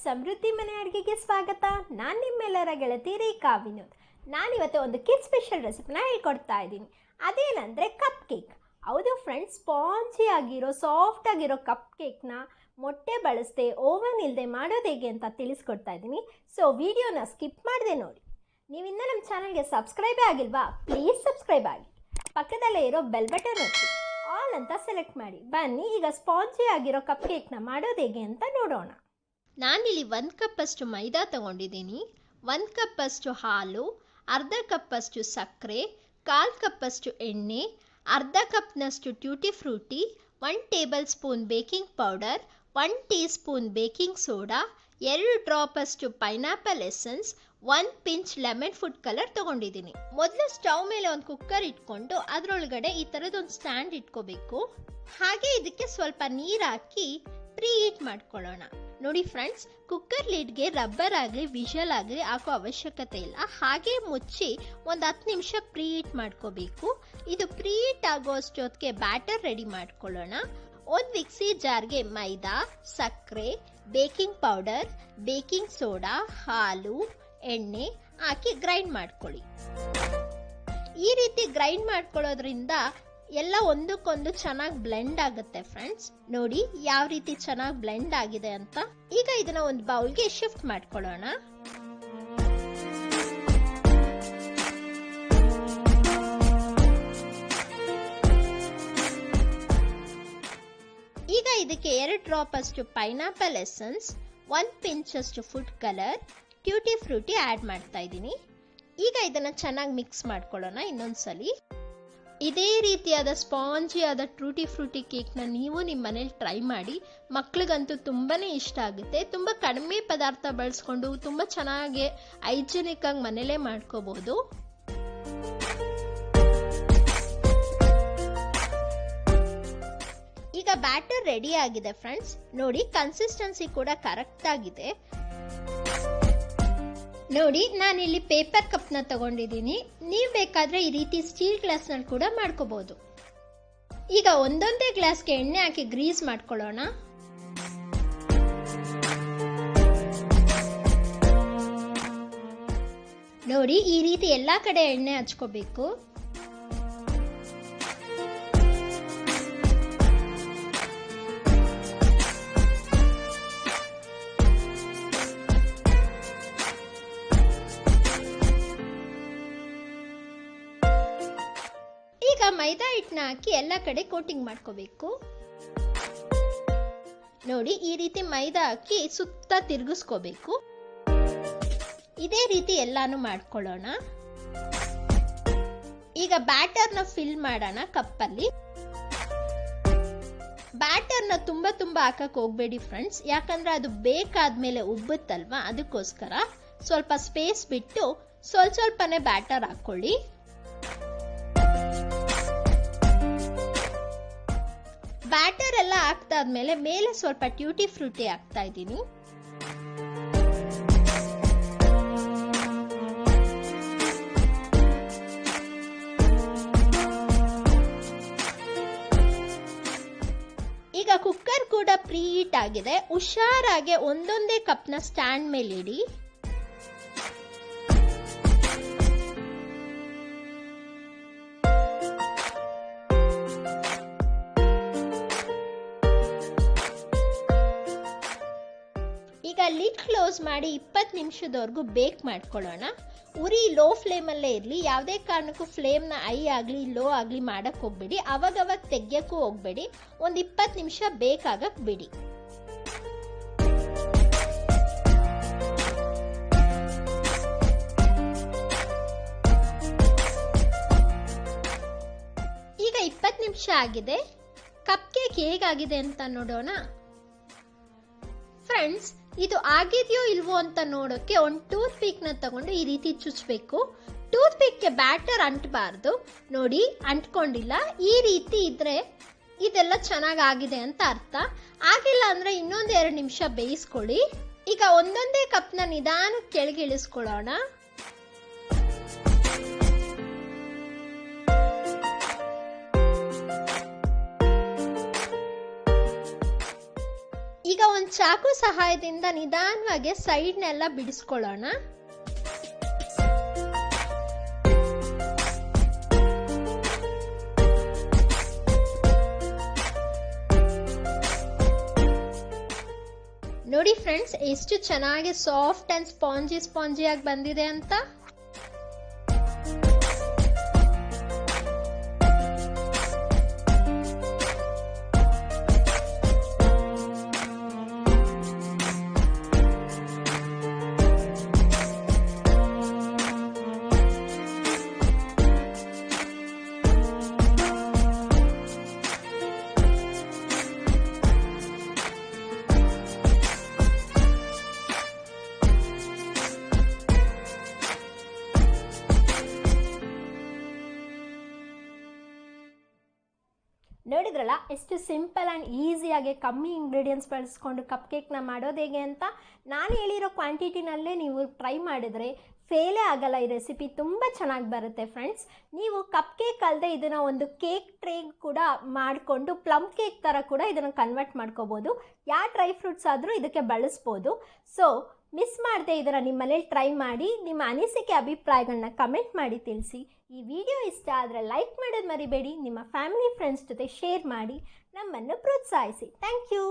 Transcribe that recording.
ಸಮೃದ್ಧಿ ಮನೆ ಅಡುಗೆಗೆ ಸ್ವಾಗತ. ನಾನು ನಿಮ್ಮೆಲ್ಲರ ಗೆಳತಿ ರೇಖಾ ವಿನೋದ್. ನಾನಿವತ್ತು ಒಂದು ಕಿಡ್ ಸ್ಪೆಷಲ್ ರೆಸಿಪಿನ ಹೇಳ್ಕೊಡ್ತಾ ಇದ್ದೀನಿ. ಅದೇನಂದರೆ ಕಪ್ ಕೇಕ್. ಹೌದು ಫ್ರೆಂಡ್ಸ್, ಸ್ಪಾಂಜಿ ಆಗಿರೋ ಸಾಫ್ಟ್ ಆಗಿರೋ ಕಪ್ ಕೇಕ್ನ ಮೊಟ್ಟೆ ಬಳಸದೆ ಓವನ್ ಇಲ್ಲದೆ ಮಾಡೋದು ಹೇಗೆ ಅಂತ ತಿಳಿಸ್ಕೊಡ್ತಾ ಇದ್ದೀನಿ. ಸೊ ವಿಡಿಯೋನ ಸ್ಕಿಪ್ ಮಾಡದೆ ನೋಡಿ. ನೀವಿನ್ನೂ ನಮ್ಮ ಚಾನಲ್ಗೆ ಸಬ್ಸ್ಕ್ರೈಬೇ ಆಗಿಲ್ವಾ? ಪ್ಲೀಸ್ ಸಬ್ಸ್ಕ್ರೈಬ್ ಆಗಿ. ಪಕ್ಕದಲ್ಲೇ ಇರೋ ಬೆಲ್ ಬಟನ್ ಒತ್ತಿ ಆಲ್ ಅಂತ ಸೆಲೆಕ್ಟ್ ಮಾಡಿ. ಬನ್ನಿ ಈಗ ಸ್ಪಾಂಜಿ ಆಗಿರೋ ಕಪ್ ಕೇಕ್ನ ಮಾಡೋದು ಹೇಗೆ ಅಂತ ನೋಡೋಣ. ನಾನಿಲ್ಲಿ 1 ಕಪ್ಪಷ್ಟು ಮೈದಾ ತಗೊಂಡಿದ್ದೀನಿ, 1 ಕಪ್ಪಷ್ಟು ಹಾಲು, ಅರ್ಧ ಕಪ್ಪಷ್ಟು ಸಕ್ಕರೆ, 1/4 ಕಪ್ಪಷ್ಟು ಎಣ್ಣೆ, ಅರ್ಧ ಕಪ್ನಷ್ಟು tutti frutti, 1 tablespoon baking powder, 1 teaspoon baking soda, 2 ಡ್ರಾಪಷ್ಟು pineapple essence, 1 pinch lemon food colour ತಗೊಂಡಿದ್ದೀನಿ. ಮೊದಲು ಸ್ಟವ್ ಮೇಲೆ ಒಂದು ಕುಕ್ಕರ್ ಇಟ್ಕೊಂಡು ಅದರೊಳಗಡೆ ಈ ಥರದೊಂದು ಸ್ಟ್ಯಾಂಡ್ ಇಟ್ಕೋಬೇಕು. ಹಾಗೆ ಇದಕ್ಕೆ ಸ್ವಲ್ಪ ನೀರು ಹಾಕಿ ಪ್ರೀ ಹೀಟ್ ಮಾಡ್ಕೊಳ್ಳೋಣ. ನೋಡಿ ಫ್ರೆಂಡ್ಸ್, ಕುಕ್ಕರ್ ಲಿಡ್ಗೆ ರಬ್ಬರ್ ಆಗಲಿ ವಿಷಲ್ ಆಗಲಿ ಹಾಕೋ ಅವಶ್ಯಕತೆ ಇಲ್ಲ. ಹಾಗೆ ಮುಚ್ಚಿ ಒಂದು 10 ನಿಮಿಷ ಪ್ರೀ ಹೀಟ್ ಮಾಡ್ಕೋಬೇಕು. ಇದು ಪ್ರೀ ಹೀಟ್ ಆಗೋ ಅಷ್ಟೊತ್ತಿಗೆ ಬ್ಯಾಟರ್ ರೆಡಿ ಮಾಡ್ಕೊಳ್ಳೋಣ. ಒಂದು ಮಿಕ್ಸಿ ಜಾರ್ಗೆ ಮೈದಾ, ಸಕ್ಕರೆ, ಬೇಕಿಂಗ್ ಪೌಡರ್, ಬೇಕಿಂಗ್ ಸೋಡಾ, ಹಾಲು, ಎಣ್ಣೆ ಹಾಕಿ ಗ್ರೈಂಡ್ ಮಾಡ್ಕೊಳ್ಳಿ. ಈ ರೀತಿ ಗ್ರೈಂಡ್ ಮಾಡ್ಕೊಳ್ಳೋದ್ರಿಂದ ಎಲ್ಲ ಒಂದಕ್ಕೊಂದು ಚೆನ್ನಾಗಿ ಬ್ಲೆಂಡ್ ಆಗುತ್ತೆ ಫ್ರೆಂಡ್ಸ್. ನೋಡಿ ಯಾವ ರೀತಿ ಚೆನ್ನಾಗಿ ಬ್ಲೆಂಡ್ ಆಗಿದೆ ಅಂತ. ಈಗ ಇದನ್ನ ಒಂದು ಬೌಲ್ಗೆ ಶಿಫ್ಟ್ ಮಾಡ್ಕೊಳ್ಳೋಣ. ಈಗ ಇದಕ್ಕೆ 2 ಡ್ರಾಪ್ ಅಷ್ಟು ಪೈನಾಪಲ್ ಎಸೆನ್ಸ್, 1 ಪಿಂಚ್ ಅಷ್ಟು ಫುಡ್ ಕಲರ್, ಟ್ಯೂಟಿ ಫ್ರೂಟಿ ಆಡ್ ಮಾಡ್ತಾ ಇದ್ದೀನಿ. ಈಗ ಇದನ್ನ ಚೆನ್ನಾಗಿ ಮಿಕ್ಸ್ ಮಾಡ್ಕೊಳ್ಳೋಣ ಇನ್ನೊಂದ್ಸಲಿ. ಇದೇ ರೀತಿಯಾದ ಸ್ಪಾಂಜಿ ಆದ ಟ್ಯೂಟಿ ಫ್ರೂಟಿ ಕೇಕ್ನ ನೀವು ನಿಮ್ಮ ಮನೇಲಿ ಟ್ರೈ ಮಾಡಿ. ಮಕ್ಳಿಗಂತೂ ತುಂಬಾ ಇಷ್ಟ ಆಗುತ್ತೆ. ತುಂಬ ಕಡಿಮೆ ಪದಾರ್ಥ ಬಳಸ್ಕೊಂಡು ತುಂಬ ಚೆನ್ನಾಗಿ ಹೈಜಿನಿಕ್ ಆಗಿ ಮನೇಲೇ ಮಾಡ್ಕೋಬಹುದು. ಈಗ ಬ್ಯಾಟರ್ ರೆಡಿ ಆಗಿದೆ ಫ್ರೆಂಡ್ಸ್. ನೋಡಿ ಕನ್ಸಿಸ್ಟೆನ್ಸಿ ಕೂಡ ಕರೆಕ್ಟ್ ಆಗಿದೆ. ನೋಡಿ ನಾನಿಲ್ಲಿ ಪೇಪರ್ ಕಪ್ನ ತಗೊಂಡಿದ್ದೀನಿ. ನೀವು ಬೇಕಾದ್ರೆ ಈ ರೀತಿ ಸ್ಟೀಲ್ ಗ್ಲಾಸ್ನಲ್ಲಿ ಕೂಡ ಮಾಡ್ಕೋಬಹುದು. ಈಗ ಒಂದೊಂದೇ ಗ್ಲಾಸ್ಗೆ ಎಣ್ಣೆ ಹಾಕಿ ಗ್ರೀಸ್ ಮಾಡ್ಕೊಳ್ಳೋಣ. ನೋಡಿ ಈ ರೀತಿ ಎಲ್ಲಾ ಕಡೆ ಎಣ್ಣೆ ಹಚ್ಕೋಬೇಕು. ಈಗ ಮೈದಾ ಹಿಟ್ಟನ್ನ ಹಾಕಿ ಎಲ್ಲ ಕಡೆ ಕೋಟಿಂಗ್ ಮಾಡ್ಕೋಬೇಕು. ನೋಡಿ ಈ ರೀತಿ ಮೈದಾ ಹಾಕಿ ಸುತ್ತ ತಿರುಗಿಸ್ಕೋಬೇಕು. ಇದೇ ರೀತಿ ಎಲ್ಲಾನು ಮಾಡ್ಕೊಳ್ಳೋಣ. ಈಗ ಬ್ಯಾಟರ್ನ ಫಿಲ್ ಮಾಡೋಣ ಕಪ್ಪಲ್ಲಿ. ಬ್ಯಾಟರ್ನ ತುಂಬಾ ಹಾಕಕ್ ಹೋಗ್ಬೇಡಿ ಫ್ರೆಂಡ್ಸ್, ಯಾಕಂದ್ರೆ ಅದು ಬೇಕಾದ್ಮೇಲೆ ಉಬ್ಬುತ್ತಲ್ವಾ, ಅದಕ್ಕೋಸ್ಕರ ಸ್ವಲ್ಪ ಸ್ಪೇಸ್ ಬಿಟ್ಟು ಸ್ವಲ್ಪನೇ ಬ್ಯಾಟರ್ ಹಾಕೊಳ್ಳಿ. ಬ್ಯಾಟರ್ ಎಲ್ಲ ಹಾಕ್ತಾದ್ಮೇಲೆ ಮೇಲೆ ಸ್ವಲ್ಪ ಟ್ಯೂಟಿ ಫ್ರೂಟಿ ಹಾಕ್ತಾ ಇದ್ದೀನಿ. ಈಗ ಕುಕ್ಕರ್ ಕೂಡ ಪ್ರೀ ಹೀಟ್ ಆಗಿದೆ. ಹುಷಾರಾಗಿ ಒಂದೊಂದೇ ಕಪ್ನ ಸ್ಟ್ಯಾಂಡ್ ಮೇಲೆ ಇಡಿ. ಈಗ ಲಿಡ್ ಕ್ಲೋಸ್ ಮಾಡಿ 20 ನಿಮಿಷದವರೆಗೂ ಬೇಕ್ ಮಾಡ್ಕೊಳ್ಳೋಣ. ಉರಿ ಲೋ ಫ್ಲೇಮಲ್ಲೇ ಇರಲಿ. ಯಾವುದೇ ಕಾರಣಕ್ಕೂ ಫ್ಲೇಮ್ನ ಹೈ ಆಗಲಿ ಲೋ ಆಗಲಿ ಮಾಡಕ್ಕೆ ಹೋಗ್ಬೇಡಿ. ಅವಾಗವಾಗ ತೆಗಿಯಕ್ಕೂ ಹೋಗ್ಬೇಡಿ. ಒಂದು 20 ನಿಮಿಷ ಬೇಕಾಗಕ್ಕೆ ಬಿಡಿ. ಈಗ 20 ನಿಮಿಷ ಆಗಿದೆ. ಕಪ್ ಕೇಕ್ ಹೇಗಾಗಿದೆ ಅಂತ ನೋಡೋಣ ಫ್ರೆಂಡ್ಸ್. ಇದು ಆಗಿದೆಯೋ ಇಲ್ವೋ ಅಂತ ನೋಡೋಕೆ ಒಂದು ಟೂತ್ ಪಿಕ್ನ ತಗೊಂಡು ಈ ರೀತಿ ಚುಚ್ಚಬೇಕು. Tooth ಪಿಕ್ಗೆ batter ಅಂಟಬಾರ್ದು. ನೋಡಿ ಅಂಟ್ಕೊಂಡಿಲ್ಲ. ಈ ರೀತಿ ಇದ್ರೆ ಇದೆಲ್ಲ ಚೆನ್ನಾಗಿ ಆಗಿದೆ ಅಂತ ಅರ್ಥ. ಆಗಿಲ್ಲ ಅಂದ್ರೆ ಇನ್ನೊಂದು 2 ನಿಮಿಷ ಬೇಯಿಸ್ಕೊಳ್ಳಿ. ಈಗ ಒಂದೊಂದೇ ಕಪ್ನ ನಿಧಾನಕ್ಕೆ ಕೆಳಗೆ ಇಳಿಸ್ಕೊಳ್ಳೋಣ. ಈಗ ಒಂದು ಚಾಕು ಸಹಾಯದಿಂದ ನಿಧಾನವಾಗಿ ಸೈಡ್ನೆಲ್ಲ ಬಿಡಿಸ್ಕೊಳ್ಳೋಣ. ನೋಡಿ ಫ್ರೆಂಡ್ಸ್, ಎಷ್ಟು ಚೆನ್ನಾಗಿ ಸಾಫ್ಟ್ ಆ್ಯಂಡ್ ಸ್ಪಾಂಜಿಯಾಗಿ ಬಂದಿದೆ ಅಂತ. ನೋಡಿದ್ರಲ್ಲ ಎಷ್ಟು ಸಿಂಪಲ್ ಆ್ಯಂಡ್ ಈಸಿಯಾಗಿ ಕಮ್ಮಿ ಇಂಗ್ರೀಡಿಯೆಂಟ್ಸ್ ಬಳಸ್ಕೊಂಡು ಕಪ್ ಕೇಕ್ನ ಮಾಡೋದು ಹೇಗೆ ಅಂತ. ನಾನು ಹೇಳಿರೋ ಕ್ವಾಂಟಿಟಿನಲ್ಲೇ ನೀವು ಟ್ರೈ ಮಾಡಿದರೆ ಫೇಲೇ ಆಗಲ್ಲ. ಈ ರೆಸಿಪಿ ತುಂಬ ಚೆನ್ನಾಗಿ ಬರುತ್ತೆ ಫ್ರೆಂಡ್ಸ್. ನೀವು ಕಪ್ ಕೇಕ್ ಅಲ್ಲದೆ ಇದನ್ನು ಒಂದು ಕೇಕ್ ಟ್ರೇ ಕೂಡ ಮಾಡಿಕೊಂಡು ಪ್ಲಮ್ ಕೇಕ್ ಥರ ಕೂಡ ಇದನ್ನು ಕನ್ವರ್ಟ್ ಮಾಡ್ಕೋಬೋದು. ಯಾವ ಡ್ರೈ ಫ್ರೂಟ್ಸ್ ಆದರೂ ಇದಕ್ಕೆ ಬಳಸ್ಬೋದು. ಸೊ ಮಿಸ್ ಮಾಡದೆ ಇದನ್ನು ನಿಮ್ಮ ಮನೇಲಿ ಟ್ರೈ ಮಾಡಿ ನಿಮ್ಮ ಅನಿಸಿಕೆ ಅಭಿಪ್ರಾಯಗಳನ್ನ ಕಮೆಂಟ್ ಮಾಡಿ ತಿಳಿಸಿ. ಈ ವಿಡಿಯೋ ಇಷ್ಟ ಆದರೆ ಲೈಕ್ ಮಾಡೋದು ಮರಿಬೇಡಿ. ನಿಮ್ಮ ಫ್ಯಾಮಿಲಿ ಫ್ರೆಂಡ್ಸ್ ಜೊತೆ ಶೇರ್ ಮಾಡಿ ನಮ್ಮನ್ನು ಪ್ರೋತ್ಸಾಹಿಸಿ. Thank you.